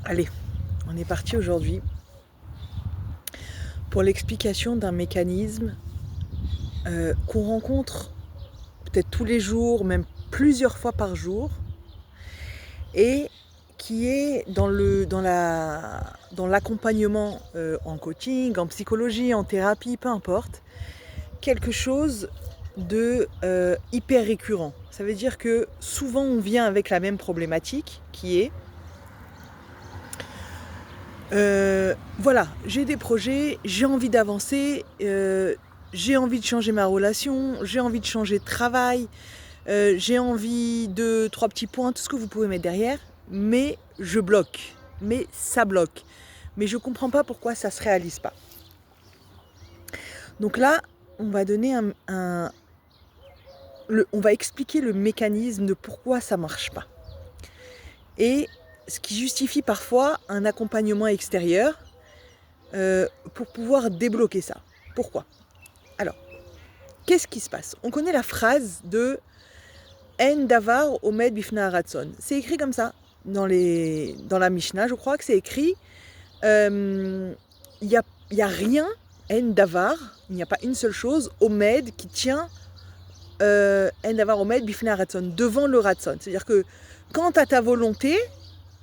Allez, on est parti aujourd'hui pour l'explication d'un mécanisme qu'on rencontre peut-être tous les jours, même plusieurs fois par jour, et qui est dans l'accompagnement en coaching, en psychologie, en thérapie, peu importe, quelque chose de hyper récurrent. Ça veut dire que souvent on vient avec la même problématique qui est voilà, j'ai des projets, j'ai envie d'avancer, j'ai envie de changer ma relation, j'ai envie de changer de travail, j'ai envie de 3 petits points, tout ce que vous pouvez mettre derrière, mais je bloque, mais ça bloque. Mais je comprends pas pourquoi ça se réalise pas. Donc là, on va donner on va expliquer le mécanisme de pourquoi ça marche pas. Et ce qui justifie parfois un accompagnement extérieur pour pouvoir débloquer ça. Pourquoi ? Alors, qu'est-ce qui se passe ? On connaît la phrase de En davar omed bifna haratson. C'est écrit comme ça dans la Mishnah, je crois que c'est écrit. Il n'y a rien, En davar, il n'y a pas une seule chose, omed qui tient En davar omed bifna haratson, devant le ratson. C'est-à-dire que quand tu as ta volonté,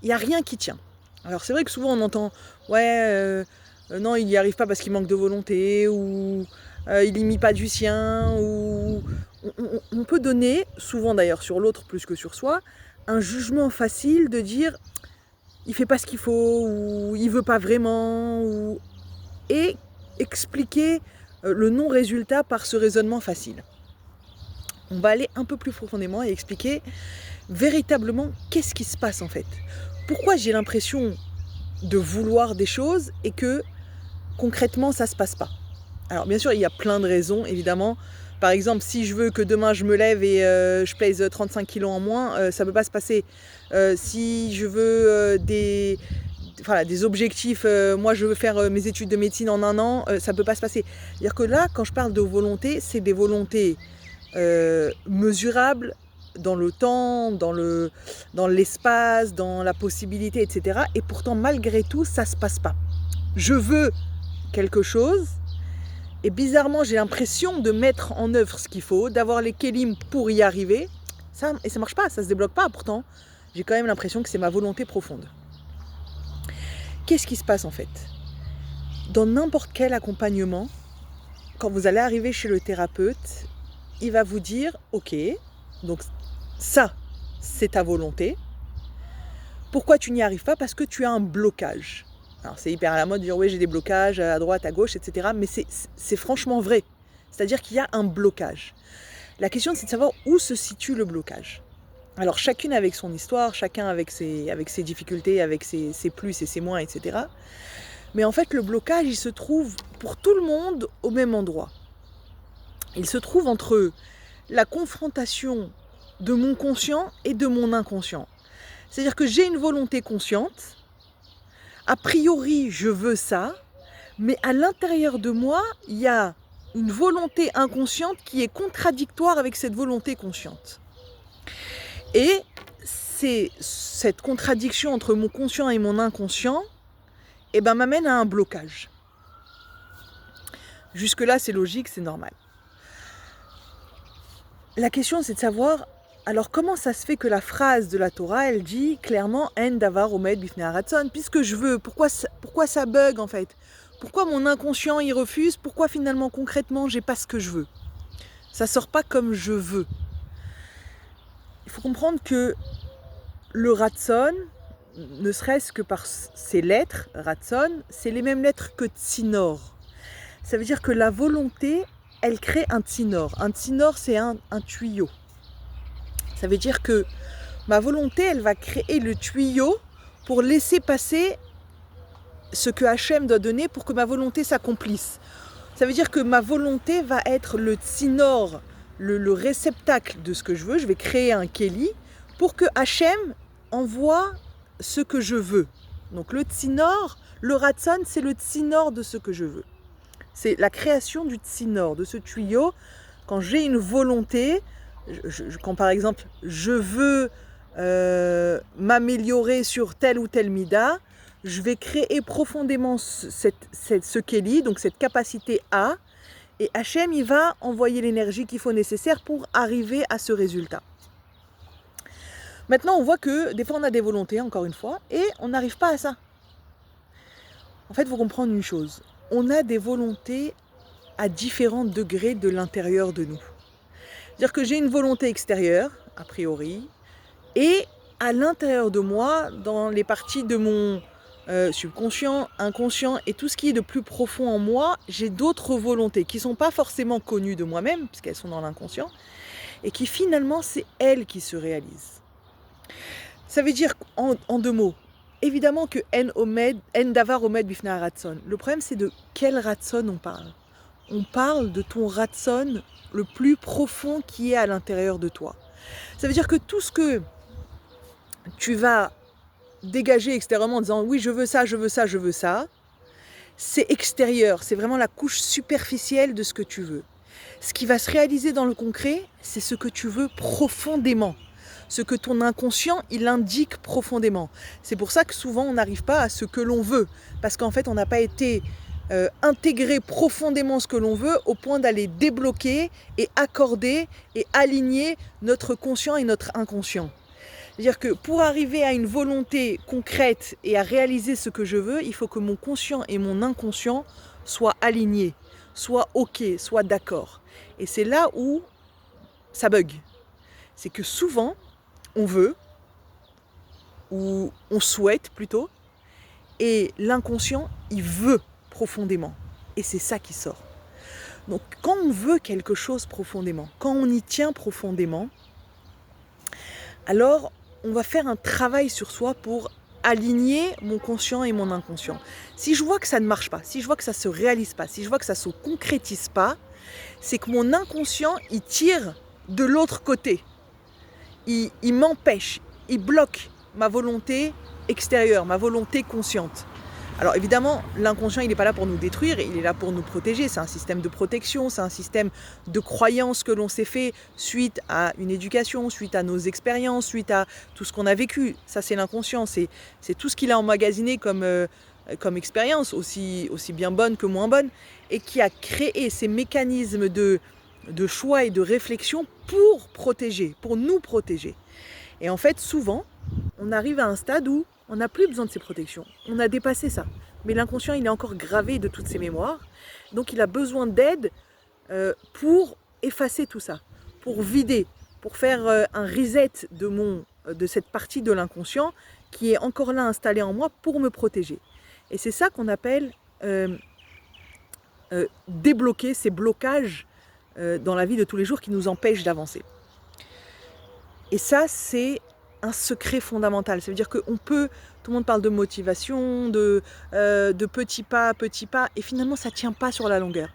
il n'y a rien qui tient. Alors c'est vrai que souvent on entend non, il n'y arrive pas parce qu'il manque de volonté, ou il n'y mit pas du sien, ou on peut donner, souvent d'ailleurs sur l'autre plus que sur soi, un jugement facile de dire il fait pas ce qu'il faut, ou il veut pas vraiment, et expliquer le non-résultat par ce raisonnement facile. On va aller un peu plus profondément et expliquer véritablement qu'est-ce qui se passe en fait. Pourquoi j'ai l'impression de vouloir des choses et que concrètement ça se passe pas. Alors bien sûr il y a plein de raisons évidemment. Par exemple si je veux que demain je me lève et je pèse 35 kilos en moins, ça peut pas se passer. Si je veux des objectifs, moi je veux faire mes études de médecine en 1 an, ça peut pas se passer. C'est-à-dire que là quand je parle de volonté, c'est des volontés mesurables dans le temps, dans l'espace, dans la possibilité, etc. Et pourtant malgré tout ça se passe pas. Je veux quelque chose, et bizarrement j'ai l'impression de mettre en œuvre ce qu'il faut, d'avoir les kélim pour y arriver, et ça marche pas, ça se débloque pas, pourtant j'ai quand même l'impression que c'est ma volonté profonde. Qu'est-ce qui se passe en fait ? Dans n'importe quel accompagnement, quand vous allez arriver chez le thérapeute, il va vous dire ok, donc ça c'est ta volonté, pourquoi tu n'y arrives pas ? Parce que tu as un blocage. Alors c'est hyper à la mode de dire oui j'ai des blocages à droite, à gauche, etc. Mais c'est franchement vrai. C'est-à-dire qu'il y a un blocage. La question c'est de savoir où se situe le blocage. Alors chacune avec son histoire, chacun avec ses difficultés, avec ses plus et ses moins, etc. Mais en fait le blocage il se trouve pour tout le monde au même endroit. Il se trouve entre la confrontation de mon conscient et de mon inconscient. C'est-à-dire que j'ai une volonté consciente, a priori, je veux ça, mais à l'intérieur de moi, il y a une volonté inconsciente qui est contradictoire avec cette volonté consciente. Et c'est cette contradiction entre mon conscient et mon inconscient m'amène à un blocage. Jusque-là, c'est logique, c'est normal. La question, c'est de savoir, alors comment ça se fait que la phrase de la Torah, elle dit clairement « En davar omed bifnei haratson » puisque je veux, pourquoi ça bug en fait ? Pourquoi mon inconscient y refuse ? Pourquoi finalement concrètement j'ai pas ce que je veux ? Ça sort pas comme je veux. Il faut comprendre que le ratson, ne serait-ce que par ses lettres, ratson, c'est les mêmes lettres que tsinor. Ça veut dire que la volonté, elle crée un tsinor. Un tsinor, c'est un tuyau. Ça veut dire que ma volonté, elle va créer le tuyau pour laisser passer ce que Hachem doit donner pour que ma volonté s'accomplisse. Ça veut dire que ma volonté va être le tsinor, le réceptacle de ce que je veux. Je vais créer un kéli pour que Hachem envoie ce que je veux. Donc le tsinor, le ratson, c'est le tsinor de ce que je veux. C'est la création du tsinor, de ce tuyau. Quand j'ai une volonté, quand par exemple je veux m'améliorer sur tel ou tel mida, je vais créer profondément ce Kéli, donc cette capacité à, et Hachem, il va envoyer l'énergie qu'il faut nécessaire pour arriver à ce résultat. Maintenant, on voit que des fois, on a des volontés, encore une fois, et on n'arrive pas à ça. En fait, il faut comprendre une chose. On a des volontés à différents degrés de l'intérieur de nous. C'est-à-dire que j'ai une volonté extérieure, a priori, et à l'intérieur de moi, dans les parties de mon subconscient, inconscient et tout ce qui est de plus profond en moi, j'ai d'autres volontés qui ne sont pas forcément connues de moi-même, puisqu'elles sont dans l'inconscient, et qui finalement, c'est elles qui se réalisent. Ça veut dire, en deux mots, évidemment que en davar omed bifna ratson. Le problème, c'est de quel ratson on parle. On parle de ton ratson le plus profond qui est à l'intérieur de toi. Ça veut dire que tout ce que tu vas dégager extérieurement en disant oui, je veux ça, je veux ça, je veux ça, c'est extérieur, c'est vraiment la couche superficielle de ce que tu veux. Ce qui va se réaliser dans le concret, c'est ce que tu veux profondément. Ce que ton inconscient, il indique profondément. C'est pour ça que souvent, on n'arrive pas à ce que l'on veut. Parce qu'en fait, on n'a pas été intégrer profondément ce que l'on veut au point d'aller débloquer et accorder et aligner notre conscient et notre inconscient. C'est-à-dire que pour arriver à une volonté concrète et à réaliser ce que je veux, il faut que mon conscient et mon inconscient soient alignés, soient OK, soient d'accord. Et c'est là où ça bug. C'est que souvent, on veut, ou on souhaite plutôt, et l'inconscient, il veut profondément. Et c'est ça qui sort. Donc quand on veut quelque chose profondément, quand on y tient profondément, alors on va faire un travail sur soi pour aligner mon conscient et mon inconscient. Si je vois que ça ne marche pas, si je vois que ça ne se réalise pas, si je vois que ça ne se concrétise pas, c'est que mon inconscient, il tire de l'autre côté. Il m'empêche, il bloque ma volonté extérieure, ma volonté consciente. Alors évidemment, l'inconscient, il n'est pas là pour nous détruire, il est là pour nous protéger. C'est un système de protection, c'est un système de croyance que l'on s'est fait suite à une éducation, suite à nos expériences, suite à tout ce qu'on a vécu. Ça, c'est l'inconscient, c'est tout ce qu'il a emmagasiné comme expérience, aussi bien bonne que moins bonne, et qui a créé ces mécanismes de choix et de réflexion pour protéger, pour nous protéger. Et en fait, souvent, on arrive à un stade où on n'a plus besoin de ces protections. On a dépassé ça. Mais l'inconscient, il est encore gravé de toutes ces mémoires. Donc, il a besoin d'aide pour effacer tout ça, pour vider, pour faire un reset de cette partie de l'inconscient qui est encore là installée en moi pour me protéger. Et c'est ça qu'on appelle débloquer ces blocages dans la vie de tous les jours qui nous empêchent d'avancer. Et ça, c'est un secret fondamental. Ça veut dire qu'on peut, tout le monde parle de motivation, de petits pas, et finalement ça ne tient pas sur la longueur.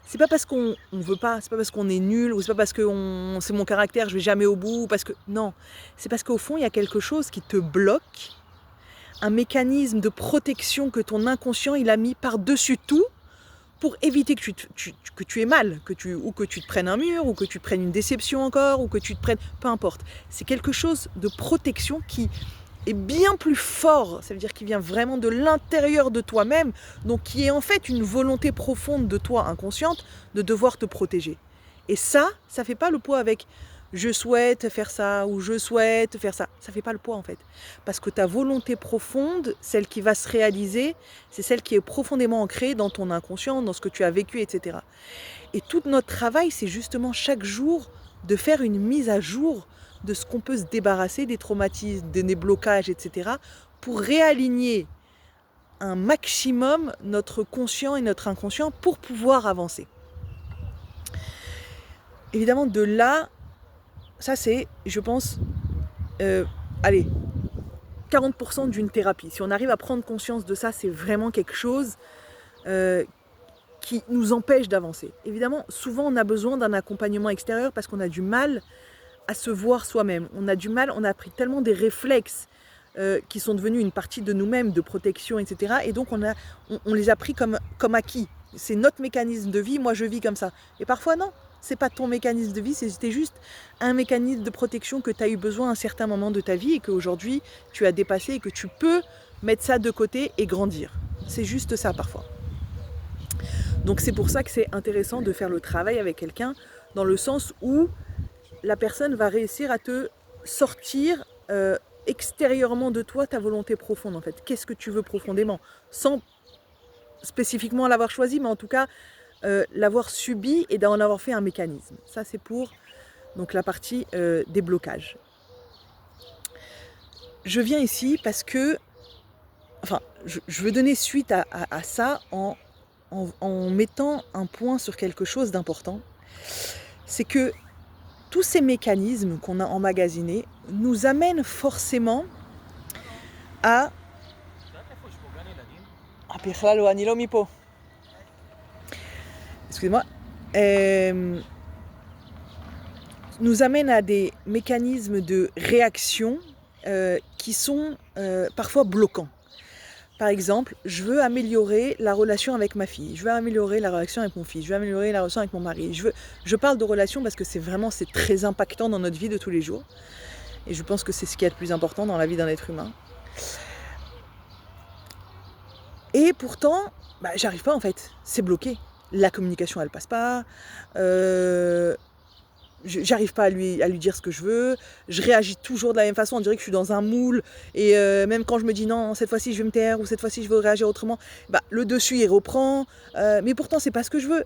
C'est pas parce qu'on ne veut pas, c'est pas parce qu'on est nul, ou c'est pas parce que c'est mon caractère, je vais jamais au bout, parce que non, c'est parce qu'au fond il y a quelque chose qui te bloque, un mécanisme de protection que ton inconscient il a mis par-dessus tout pour éviter que tu aies mal, ou que tu te prennes un mur, ou que tu te prennes une déception encore, ou que tu te prennes... Peu importe. C'est quelque chose de protection qui est bien plus fort, ça veut dire qu'il vient vraiment de l'intérieur de toi-même, donc qui est en fait une volonté profonde de toi inconsciente de devoir te protéger. Et ça ne fait pas le poids avec je souhaite faire ça ou je souhaite faire ça. Ça ne fait pas le poids en fait. Parce que ta volonté profonde, celle qui va se réaliser, c'est celle qui est profondément ancrée dans ton inconscient, dans ce que tu as vécu, etc. Et tout notre travail, c'est justement chaque jour de faire une mise à jour de ce qu'on peut se débarrasser des traumatismes, des blocages, etc. pour réaligner un maximum notre conscient et notre inconscient pour pouvoir avancer. Évidemment, de là, ça c'est, je pense, 40% d'une thérapie. Si on arrive à prendre conscience de ça, c'est vraiment quelque chose qui nous empêche d'avancer. Évidemment, souvent on a besoin d'un accompagnement extérieur parce qu'on a du mal à se voir soi-même. On a du mal, on a appris tellement des réflexes qui sont devenus une partie de nous-mêmes, de protection, etc. Et donc on les a pris comme acquis. C'est notre mécanisme de vie, moi je vis comme ça. Et parfois non, c'est pas ton mécanisme de vie, c'était juste un mécanisme de protection que tu as eu besoin à un certain moment de ta vie et qu'aujourd'hui tu as dépassé et que tu peux mettre ça de côté et grandir. C'est juste ça parfois. Donc c'est pour ça que c'est intéressant de faire le travail avec quelqu'un, dans le sens où la personne va réussir à te sortir extérieurement de toi ta volonté profonde en fait. Qu'est-ce que tu veux profondément, sans spécifiquement l'avoir choisi, mais en tout cas l'avoir subi et d'en avoir fait un mécanisme. Ça c'est pour donc, la partie des blocages. Je viens ici parce que, enfin, je veux donner suite à ça en mettant un point sur quelque chose d'important. C'est que tous ces mécanismes qu'on a emmagasinés nous amènent forcément à... Excusez-moi. Nous amènent à des mécanismes de réaction qui sont parfois bloquants. Par exemple, je veux améliorer la relation avec ma fille, je veux améliorer la relation avec mon fils, je veux améliorer la relation avec mon mari. Je parle de relation parce que c'est très impactant dans notre vie de tous les jours. Et je pense que c'est ce qui est le plus important dans la vie d'un être humain. Et pourtant, j'arrive pas en fait, c'est bloqué. La communication elle passe pas, j'arrive pas à lui dire ce que je veux, je réagis toujours de la même façon, on dirait que je suis dans un moule, et même quand je me dis non, cette fois-ci je vais me taire, ou cette fois-ci je veux réagir autrement, le dessus il reprend, mais pourtant c'est pas ce que je veux.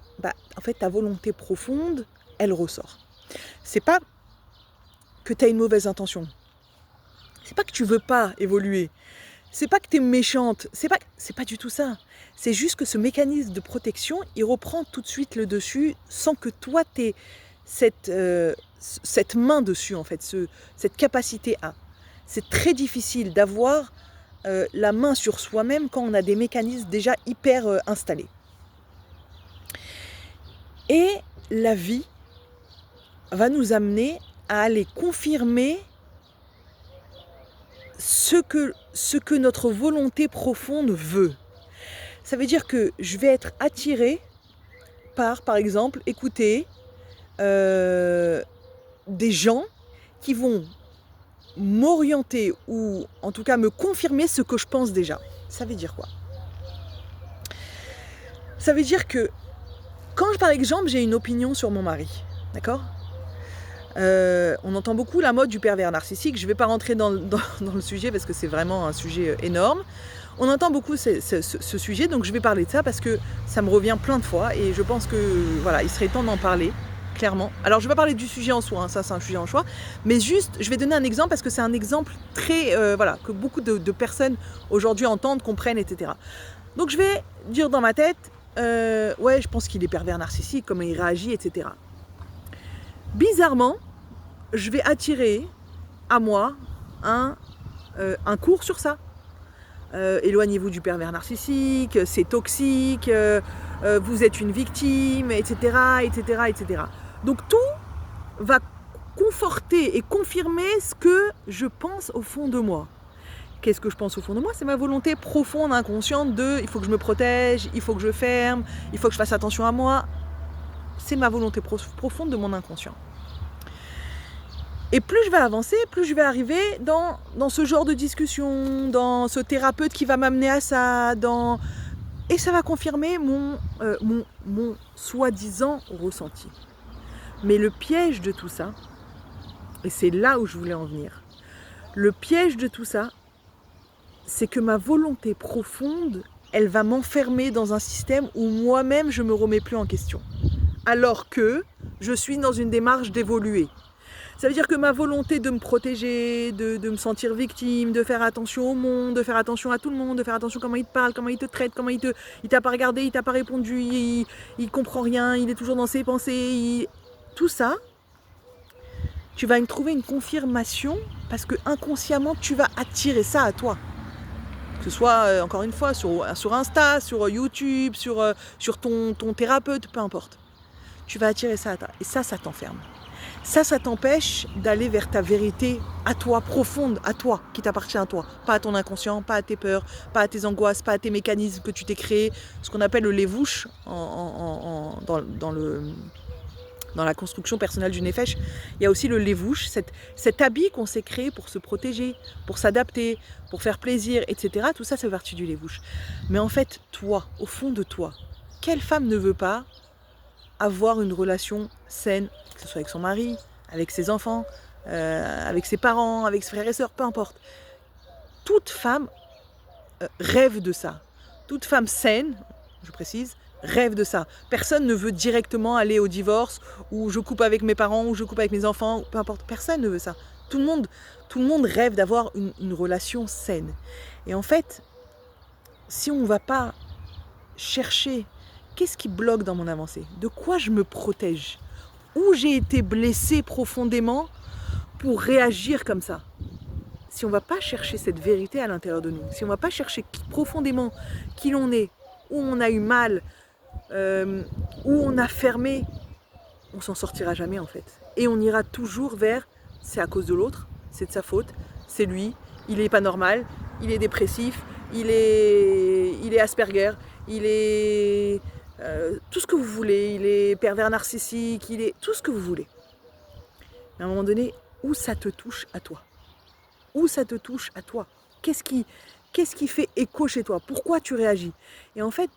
En fait ta volonté profonde, elle ressort. C'est pas que tu as une mauvaise intention, c'est pas que tu veux pas évoluer, c'est pas que tu es méchante, c'est pas du tout ça. C'est juste que ce mécanisme de protection, il reprend tout de suite le dessus sans que toi t'aies cette main dessus en fait, cette capacité à. C'est très difficile d'avoir la main sur soi-même quand on a des mécanismes déjà hyper installés. Et la vie va nous amener à aller confirmer ce que notre volonté profonde veut. Ça veut dire que je vais être attirée par exemple, écouter des gens qui vont m'orienter ou en tout cas me confirmer ce que je pense déjà. Ça veut dire quoi? Ça veut dire que quand par exemple j'ai une opinion sur mon mari, d'accord, on entend beaucoup la mode du pervers narcissique. Je ne vais pas rentrer dans le sujet parce que c'est vraiment un sujet énorme. On entend beaucoup ce sujet, donc je vais parler de ça parce que ça me revient plein de fois et je pense que voilà, il serait temps d'en parler, clairement. Alors je vais pas parler du sujet en soi, ça c'est un sujet en soi, mais juste je vais donner un exemple parce que c'est un exemple très, que beaucoup de personnes aujourd'hui entendent, comprennent, etc. Donc je vais dire dans ma tête, ouais je pense qu'il est pervers narcissique, comment il réagit, etc. Bizarrement, je vais attirer à moi un cours sur ça. Éloignez-vous du pervers narcissique, c'est toxique, vous êtes une victime, etc., etc., etc. Donc tout va conforter et confirmer ce que je pense au fond de moi. Qu'est-ce que je pense au fond de moi? C'est ma volonté profonde, inconsciente de il faut que je me protège, il faut que je ferme, il faut que je fasse attention à moi. C'est ma volonté profonde de mon inconscient. Et plus je vais avancer, plus je vais arriver dans ce genre de discussion, dans ce thérapeute qui va m'amener à ça, et ça va confirmer mon soi-disant ressenti. Mais le piège de tout ça, et c'est là où je voulais en venir, le piège de tout ça, c'est que ma volonté profonde, elle va m'enfermer dans un système où moi-même je ne me remets plus en question. Alors que je suis dans une démarche d'évoluer. Ça veut dire que ma volonté de me protéger, de me sentir victime, de faire attention au monde, de faire attention à tout le monde, de faire attention à comment il te parle, comment il te traite, comment il t'a pas regardé, il t'a pas répondu, il comprend rien, il est toujours dans ses pensées, tout ça, tu vas me trouver une confirmation parce que inconsciemment tu vas attirer ça à toi. Que ce soit, encore une fois, sur Insta, sur YouTube, sur ton thérapeute, peu importe. Tu vas attirer ça à toi. Et ça t'enferme. Ça t'empêche d'aller vers ta vérité à toi, profonde, à toi, qui t'appartient à toi. Pas à ton inconscient, pas à tes peurs, pas à tes angoisses, pas à tes mécanismes que tu t'es créés, ce qu'on appelle le lévouche dans Dans la construction personnelle du Nefesh, il y a aussi le levouche, cet habit qu'on s'est créé pour se protéger, pour s'adapter, pour faire plaisir, etc. Tout ça, c'est partie du levouche. Mais en fait, toi, au fond de toi, quelle femme ne veut pas avoir une relation saine, que ce soit avec son mari, avec ses enfants, avec ses parents, avec ses frères et sœurs, peu importe. Toute femme rêve de ça. Toute femme saine, je précise, rêve de ça. Personne ne veut directement aller au divorce, ou je coupe avec mes parents, ou je coupe avec mes enfants, peu importe. Personne ne veut ça. Tout le monde rêve d'avoir une relation saine. Et en fait, si on ne va pas chercher qu'est-ce qui bloque dans mon avancée, de quoi je me protège, où j'ai été blessée profondément pour réagir comme ça. Si on ne va pas chercher cette vérité à l'intérieur de nous, si on ne va pas chercher profondément qui l'on est, où on a eu mal, où on a fermé, on s'en sortira jamais en fait. Et on ira toujours vers c'est à cause de l'autre, c'est de sa faute, c'est lui, il est pas normal, il est dépressif, il est Asperger, il est tout ce que vous voulez, il est pervers narcissique, il est tout ce que vous voulez. Mais à un moment donné, où ça te touche à toi? Où ça te touche à toi? Qu'est-ce qui fait écho chez toi? Pourquoi tu réagis? Et en fait,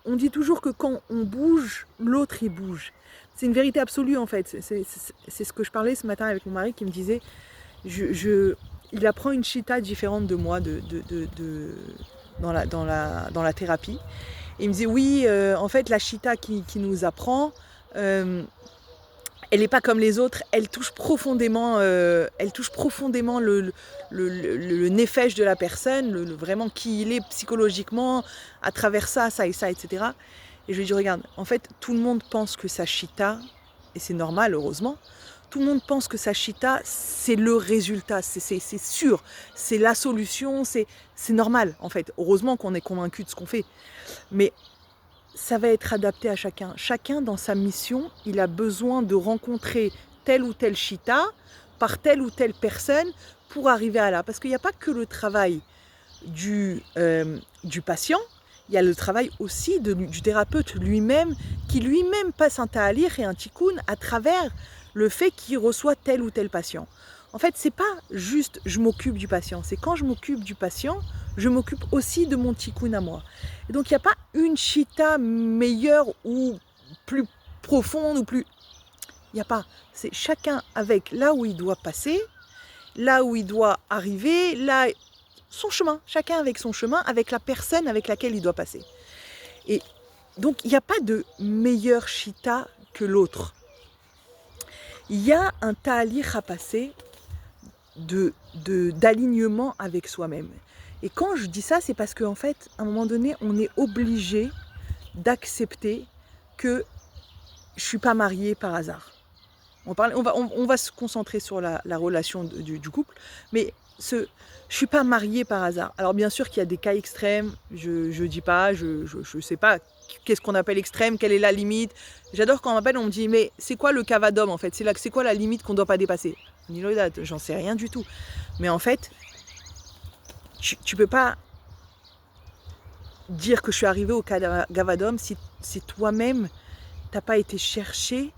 on dit toujours que quand on bouge, l'autre il bouge. C'est une vérité absolue en fait. C'est ce que je parlais ce matin avec mon mari qui me disait, il apprend une chita différente de moi dans la thérapie. Et il me disait oui, en fait la chita qui nous apprend, elle n'est pas comme les autres, elle touche profondément le nefesh de la personne, vraiment qui il est psychologiquement, à travers ça et ça, etc. Et je lui dis, regarde, en fait, tout le monde pense que sa chita, et c'est normal, heureusement, tout le monde pense que sa chita, c'est le résultat, c'est sûr, c'est la solution, c'est normal, en fait. Heureusement qu'on est convaincu de ce qu'on fait. Mais ça va être adapté à chacun. Chacun, dans sa mission, il a besoin de rencontrer telle ou telle chita par telle ou telle personne pour arriver à là. Parce qu'il n'y a pas que le travail du patient, il y a le travail aussi du thérapeute lui-même, qui lui-même passe un ta'alir et un tikkun à travers le fait qu'il reçoit tel ou tel patient. En fait, c'est pas juste je m'occupe du patient, c'est quand je m'occupe du patient, je m'occupe aussi de mon tikkun à moi. Et donc, il n'y a pas une chita meilleure ou plus profonde ou plus... Il n'y a pas. C'est chacun avec là où il doit passer, là où il doit arriver, là, son chemin. Chacun avec son chemin, avec la personne avec laquelle il doit passer. Et donc, il n'y a pas de meilleure chita que l'autre. Il y a un ta'alir à passer d'alignement avec soi-même. Et quand je dis ça, c'est parce qu'en fait, à un moment donné, on est obligé d'accepter que je ne suis pas mariée par hasard. On va se concentrer sur la relation du couple, mais je ne suis pas mariée par hasard. Alors bien sûr qu'il y a des cas extrêmes, je ne dis pas, je sais pas qu'est-ce qu'on appelle extrême, quelle est la limite. J'adore quand on m'appelle, on me dit mais c'est quoi le cavadum en fait? C'est quoi la limite qu'on ne doit pas dépasser? J'en sais rien du tout. Mais en fait, tu ne peux pas dire que je suis arrivée au cavadum si toi-même, tu n'as pas été chercher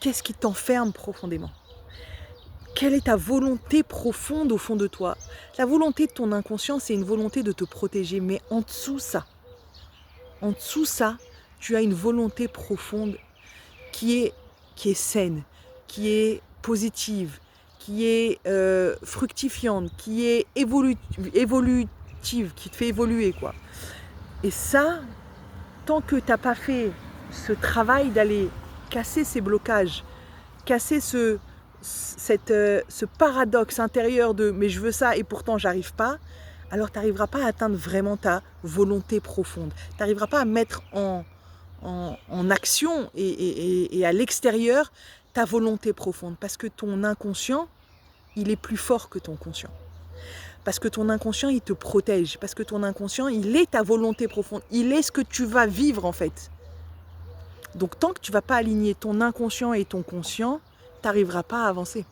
qu'est-ce qui t'enferme profondément. Quelle est ta volonté profonde au fond de toi? La volonté de ton inconscient, c'est une volonté de te protéger. Mais en dessous ça, tu as une volonté profonde qui est saine, qui est positive, qui est fructifiante, qui est évolutive, qui te fait évoluer, quoi. Et ça, tant que tu n'as pas fait ce travail d'aller casser ces blocages, casser ce paradoxe intérieur de « mais je veux ça et pourtant j'arrive pas », alors tu n'arriveras pas à atteindre vraiment ta volonté profonde. Tu n'arriveras pas à mettre en action et à l'extérieur ta volonté profonde. Parce que ton inconscient, il est plus fort que ton conscient. Parce que ton inconscient, il te protège. Parce que ton inconscient, il est ta volonté profonde. Il est ce que tu vas vivre en fait. Donc tant que tu ne vas pas aligner ton inconscient et ton conscient, tu n'arriveras pas à avancer.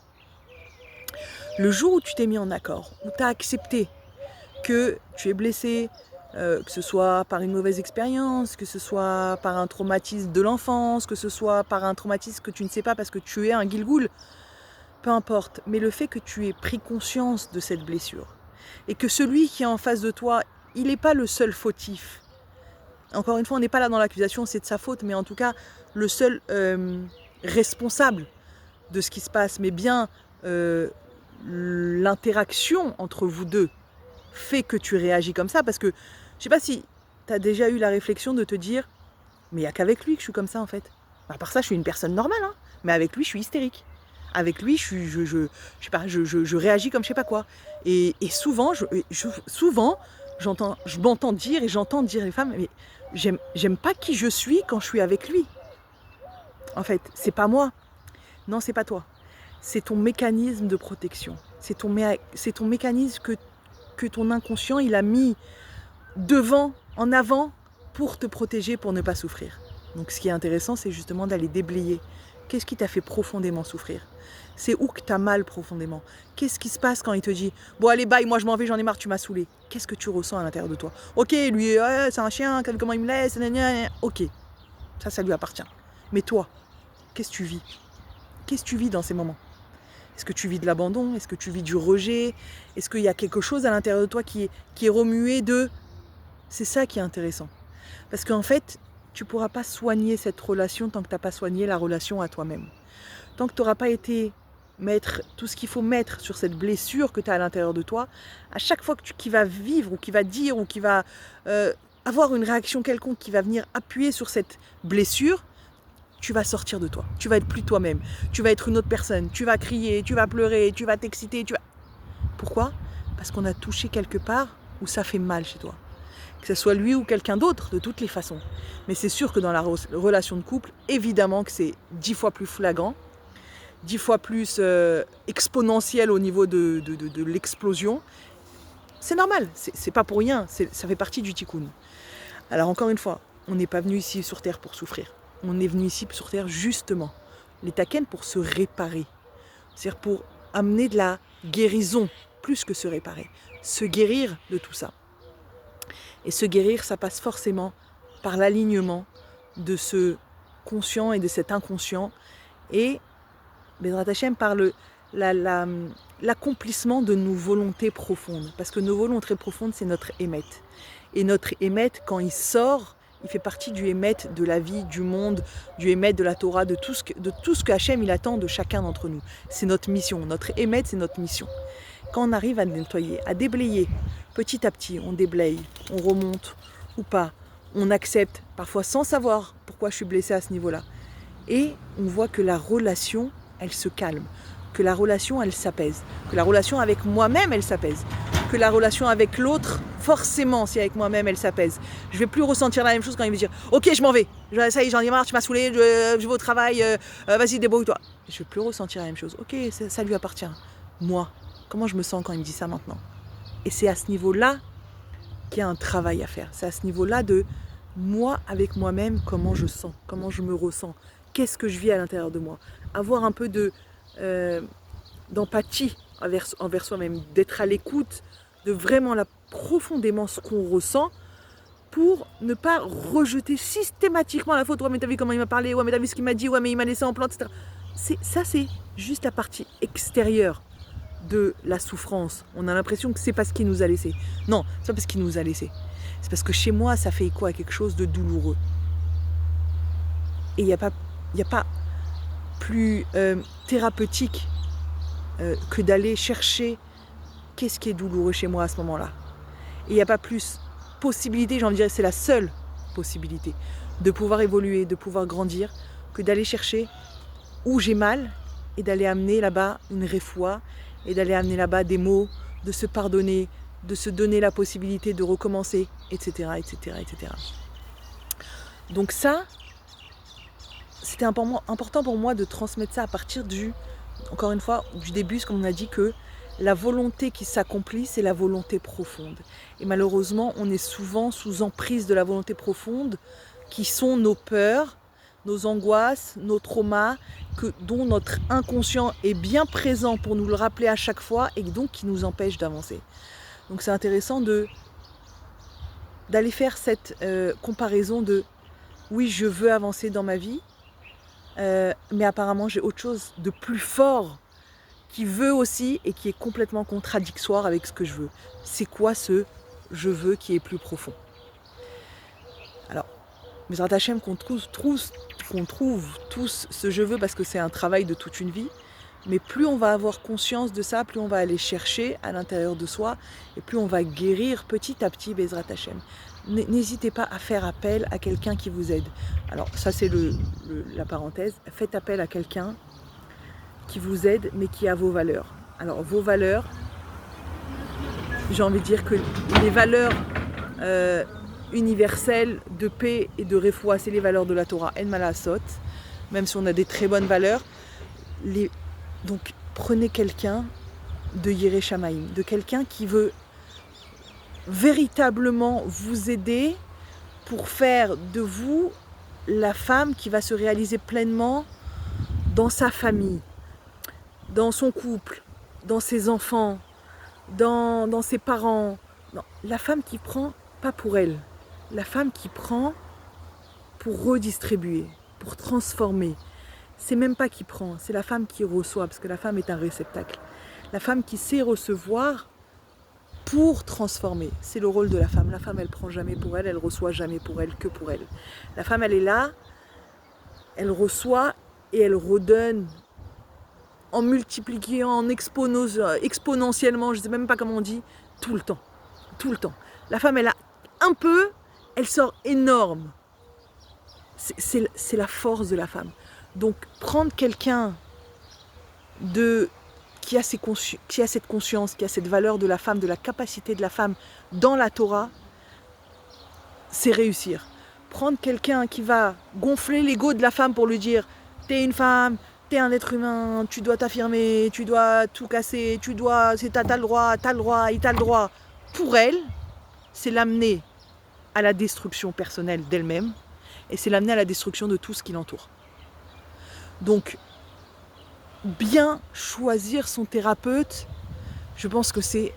Le jour où tu t'es mis en accord, où tu as accepté que tu es blessé, que ce soit par une mauvaise expérience, que ce soit par un traumatisme de l'enfance, que ce soit par un traumatisme que tu ne sais pas parce que tu es un guilgoul, peu importe. Mais le fait que tu aies pris conscience de cette blessure et que celui qui est en face de toi, il n'est pas le seul fautif. Encore une fois, on n'est pas là dans l'accusation, c'est de sa faute, mais en tout cas, le seul responsable de ce qui se passe, mais bien l'interaction entre vous deux fait que tu réagis comme ça, parce que je sais pas si tu as déjà eu la réflexion de te dire mais il n'y a qu'avec lui que je suis comme ça en fait. À part ça, je suis une personne normale, hein, mais avec lui, je suis hystérique. Avec lui, je sais pas, je réagis comme je sais pas quoi. Et souvent, je m'entends dire et j'entends dire les femmes, mais j'aime pas qui je suis quand je suis avec lui. En fait, c'est pas moi. Non, c'est pas toi. C'est ton mécanisme de protection. C'est ton mécanisme que ton inconscient, il a mis devant, en avant, pour te protéger, pour ne pas souffrir. Donc ce qui est intéressant, c'est justement d'aller déblayer. Qu'est-ce qui t'a fait profondément souffrir? C'est où que t'as mal profondément? Qu'est-ce qui se passe quand il te dit « Bon allez bye, moi je m'en vais, j'en ai marre, tu m'as saoulé ». Qu'est-ce que tu ressens à l'intérieur de toi? Ok, lui, c'est un chien, comment il me laisse, ok, ça lui appartient. Mais toi, qu'est-ce que tu vis? Qu'est-ce que tu vis dans ces moments? Est-ce que tu vis de l'abandon? Est-ce que tu vis du rejet? Est-ce qu'il y a quelque chose à l'intérieur de toi qui est remué de... C'est ça qui est intéressant. Parce qu'en fait, tu ne pourras pas soigner cette relation tant que tu n'as pas soigné la relation à toi-même. Tant que tu n'auras pas été mettre tout ce qu'il faut mettre sur cette blessure que tu as à l'intérieur de toi, à chaque fois qui va vivre ou qui va dire ou qui va avoir une réaction quelconque qui va venir appuyer sur cette blessure, tu vas sortir de toi. Tu vas être plus toi-même. Tu vas être une autre personne. Tu vas crier, tu vas pleurer, tu vas t'exciter. Pourquoi? Parce qu'on a touché quelque part où ça fait mal chez toi. Que ce soit lui ou quelqu'un d'autre, de toutes les façons. Mais c'est sûr que dans la relation de couple, évidemment que c'est 10 fois plus flagrant, 10 fois plus exponentiel au niveau de l'explosion. C'est normal, c'est pas pour rien, ça fait partie du tikkun. Alors encore une fois, on n'est pas venu ici sur Terre pour souffrir. On est venu ici sur Terre justement, les taken pour se réparer. C'est-à-dire pour amener de la guérison, plus que se réparer. Se guérir de tout ça. Et se guérir, ça passe forcément par l'alignement de ce conscient et de cet inconscient. Et Bezrat Hashem par l'accomplissement de nos volontés profondes. Parce que nos volontés profondes, c'est notre émet. Et notre émet, quand il sort, il fait partie du émet de la vie, du monde, du émet de la Torah, de tout ce que Hashem il attend de chacun d'entre nous. C'est notre mission. Notre émet, c'est notre mission. Quand on arrive à nettoyer, à déblayer, petit à petit, on déblaye, on remonte ou pas, on accepte, parfois sans savoir pourquoi je suis blessée à ce niveau-là. Et on voit que la relation, elle se calme, que la relation, elle s'apaise, que la relation avec moi-même, elle s'apaise, que la relation avec l'autre, forcément, si avec moi-même, elle s'apaise. Je ne vais plus ressentir la même chose quand il va dire « Ok, je m'en vais, ça y est, j'en ai marre, tu m'as saoulé, je vais au travail, vas-y, débrouille-toi. » Je ne vais plus ressentir la même chose. Ok, ça lui appartient. Moi, comment je me sens quand il me dit ça maintenant? Et c'est à ce niveau-là qu'il y a un travail à faire. C'est à ce niveau-là de moi avec moi-même, comment je sens, comment je me ressens, qu'est-ce que je vis à l'intérieur de moi. Avoir un peu d'empathie envers soi-même, d'être à l'écoute de vraiment profondément ce qu'on ressent pour ne pas rejeter systématiquement la faute. Ouais, mais t'as vu comment il m'a parlé, ouais, mais t'as vu ce qu'il m'a dit, ouais, mais il m'a laissé en plante, etc. Ça, c'est juste la partie extérieure de la souffrance. On a l'impression que c'est parce qu'il nous a laissé. Non, c'est pas parce qu'il nous a laissé. C'est parce que chez moi, ça fait écho à quelque chose de douloureux. Et il n'y a pas plus thérapeutique que d'aller chercher qu'est-ce qui est douloureux chez moi à ce moment-là. Et il n'y a pas plus possibilité, j'en dirais c'est la seule possibilité, de pouvoir évoluer, de pouvoir grandir, que d'aller chercher où j'ai mal et d'aller amener là-bas une réfoua, et d'aller amener là-bas des mots, de se pardonner, de se donner la possibilité de recommencer, etc., etc., etc. Donc ça, c'était important pour moi de transmettre ça à partir encore une fois, du début, comme on a dit que la volonté qui s'accomplit, c'est la volonté profonde. Et malheureusement, on est souvent sous emprise de la volonté profonde, qui sont nos peurs, nos angoisses, nos traumas, dont notre inconscient est bien présent pour nous le rappeler à chaque fois et donc qui nous empêche d'avancer. Donc c'est intéressant d'aller faire cette comparaison de oui, je veux avancer dans ma vie, mais apparemment j'ai autre chose de plus fort qui veut aussi et qui est complètement contradictoire avec ce que je veux. C'est quoi ce je veux qui est plus profond? Alors, Bezrat Hashem, qu'on trouve tous ce je veux, parce que c'est un travail de toute une vie, mais plus on va avoir conscience de ça, plus on va aller chercher à l'intérieur de soi, et plus on va guérir petit à petit Bezrat Hashem. N'hésitez pas à faire appel à quelqu'un qui vous aide. Alors ça c'est la parenthèse, faites appel à quelqu'un qui vous aide, mais qui a vos valeurs. Alors vos valeurs, j'ai envie de dire que les valeurs universelles de paix et de refoua, c'est les valeurs de la Torah, en malasot, même si on a des très bonnes valeurs. Donc prenez quelqu'un de Yireh Shamayim, de quelqu'un qui veut véritablement vous aider pour faire de vous la femme qui va se réaliser pleinement dans sa famille, dans son couple, dans ses enfants, dans ses parents. Non, la femme qui prend, pas pour elle, la femme qui prend pour redistribuer, pour transformer. C'est même pas qui prend, c'est la femme qui reçoit, parce que la femme est un réceptacle. La femme qui sait recevoir pour transformer. C'est le rôle de la femme. La femme, elle prend jamais pour elle reçoit jamais pour elle, que pour elle. La femme, elle est là, elle reçoit et elle redonne en multipliant, en exponentiellement, je ne sais même pas comment on dit, tout le temps. Tout le temps. La femme, elle a un peu, elle sort énorme. C'est la force de la femme. Donc, prendre quelqu'un qui a cette conscience, qui a cette valeur de la femme, de la capacité de la femme dans la Torah, c'est réussir. Prendre quelqu'un qui va gonfler l'ego de la femme pour lui dire « T'es une femme, t'es un être humain, tu dois t'affirmer, tu dois tout casser, t'as le droit, il t'a le droit ». Pour elle, c'est l'amener à la destruction personnelle d'elle-même et c'est l'amener à la destruction de tout ce qui l'entoure. Donc, bien choisir son thérapeute, je pense que c'est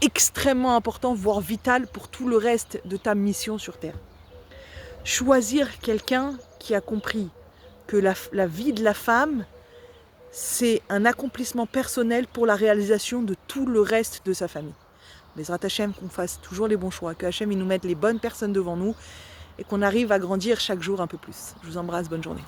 extrêmement important, voire vital pour tout le reste de ta mission sur Terre. Choisir quelqu'un qui a compris que la vie de la femme, c'est un accomplissement personnel pour la réalisation de tout le reste de sa famille. Bezrat Hashem, qu'on fasse toujours les bons choix, que Hashem il nous mette les bonnes personnes devant nous et qu'on arrive à grandir chaque jour un peu plus. Je vous embrasse, bonne journée.